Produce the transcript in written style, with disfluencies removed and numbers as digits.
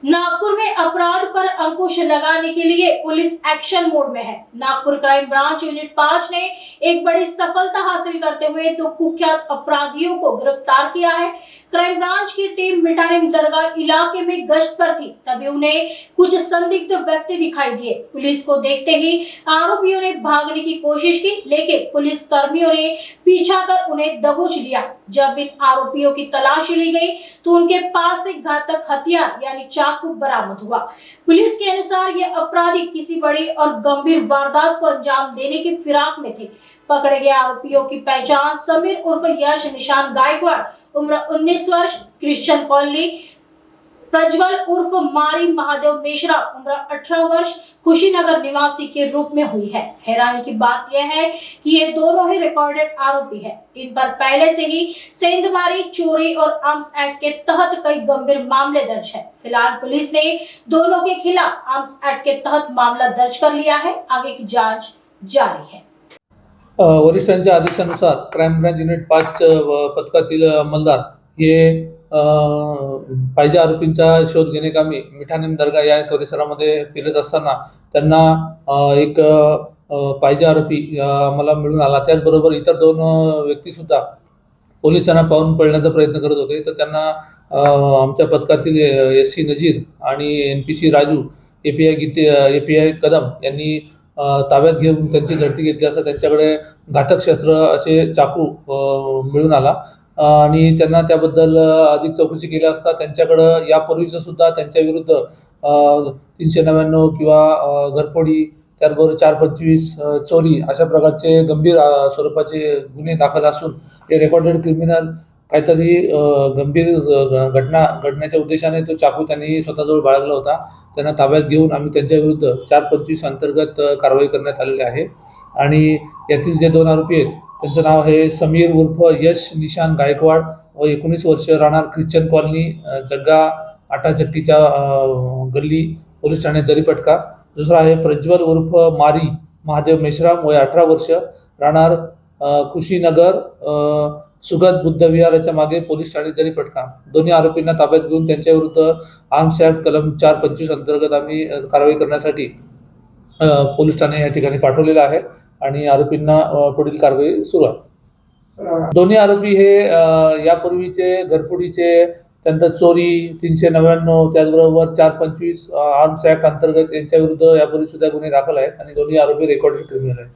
नागपुर में अपराध पर अंकुश लगाने के लिए पुलिस एक्शन मोड में है। नागपुर क्राइम ब्रांच यूनिट 5 ने एक बड़ी सफलता हासिल करते हुए 2 कुख्यात अपराधियों को गिरफ्तार किया है। क्राइम ब्रांच की टीम मिठानिम दरगाह इलाके में गश्त पर थी, तभी उन्हें कुछ संदिग्ध व्यक्ति दिखाई दिए। पुलिस को देखते ही आरोपियों ने भागने की कोशिश की, लेकिन पुलिस कर्मियों ने पीछा कर उन्हें दबोच लिया। जब इन आरोपियों की तलाशी ली गई तो उनके पास से घातक हथियार यानी चाकू बरामद हुआ। पुलिस के अनुसार ये अपराधी किसी बड़ी और गंभीर वारदात को अंजाम देने की फिराक में थे। पकड़े गए आरोपियों की पहचान समीर उर्फ यश निशान गायकवाड़, उम्र 19 वर्ष, क्रिश्चियन कॉलोनी, प्रज्वल उर्फ मारी महादेव मेश्रा, उम्र 18 वर्ष, खुशीनगर निवासी के रूप में हुई है। हैरानी की बात यह है कि ये दोनों ही रिकॉर्डेड आरोपी हैं। इन पर पहले से ही सेंधमारी, चोरी और आर्म्स एक्ट के तहत कई गंभीर मामले दर्ज है। फिलहाल पुलिस ने दोनों के खिलाफ आर्म्स एक्ट के तहत मामला दर्ज कर लिया है। आगे की जांच जारी है। वरिष्ठांच्या आदेशानुसार क्राइम ब्रांच युनिट 5 पथकातील अंमलदार हे पाहिजे आरोपींचा शोध घेण्याकामी मिठानिम दर्गा या परिसरामध्ये फिरत असताना त्यांना एक पाहिजे आरोपी मला मिळून आला। त्याचबरोबर इतर 2 व्यक्ती सुद्धा पोलिसांना पाहून पळण्याचा प्रयत्न करत होते। तर त्यांना आमच्या पथकातील एससी नजीर आणि एनपीसी राजू, एपीआय कदम यांनी ताब्यात घेऊन त्यांची झडती घेतली असता त्यांच्याकडे घातक शस्त्र असे चाकू मिळून आला आणि त्यांना त्याबद्दल अधिक चौकशी केली असता त्यांच्याकडे यापूर्वीचं सुद्धा त्यांच्या विरुद्ध 399 किंवा घरफोडी, त्याचबरोबर 425 चोरी अशा प्रकारचे गंभीर स्वरूपाचे गुन्हे दाखल असून हे रेकॉर्डेड क्रिमिनल काहीतरी गंभीर घटना घडण्याच्या उद्देशाने तो चाकू त्यांनी स्वतःजवळ बाळगला होता। त्यांना ताब्यात घेऊन आम्ही त्यांच्या विरुद्ध 425 अंतर्गत कारवाई करण्यात आलेली आहे आणि यातील जे 2 आरोपी आहेत त्यांचं नाव आहे समीर उर्फ यश निशान गायकवाड व 19 वर्ष, राहणार ख्रिश्चन कॉलनी, जग्गा आटाचट्टीच्या गल्ली, पोलीस ठाणे जरीपटका। दुसरा आहे प्रज्वल उर्फ मारी महादेव मेश्राम, वय 18 वर्ष, राहणार खुशीनगर सुगत बुद्ध विहाराच्या मागे, पोलीस ठाणे जरीपटका। दोन्ही आरोपींना ताब्यात घेऊन त्यांच्या विरुद्ध आर्म्स ॲक्ट कलम 425 अंतर्गत आम्ही कारवाई करण्यासाठी पोलीस ठाणे या ठिकाणी पाठवलेलं आहे आणि आरोपींना पुढील कारवाई सुरू आहे। दोन्ही आरोपी हे यापूर्वीचे घरफोडीचे, त्यानंतर चोरी 399, त्याचबरोबर 425 आर्म्स ॲक्ट अंतर्गत यांच्या विरुद्ध यापूर्वी सुद्धा गुन्हे दाखल आहेत आणि दोन्ही आरोपी रेकॉर्डेड क्रिमिनल आहेत।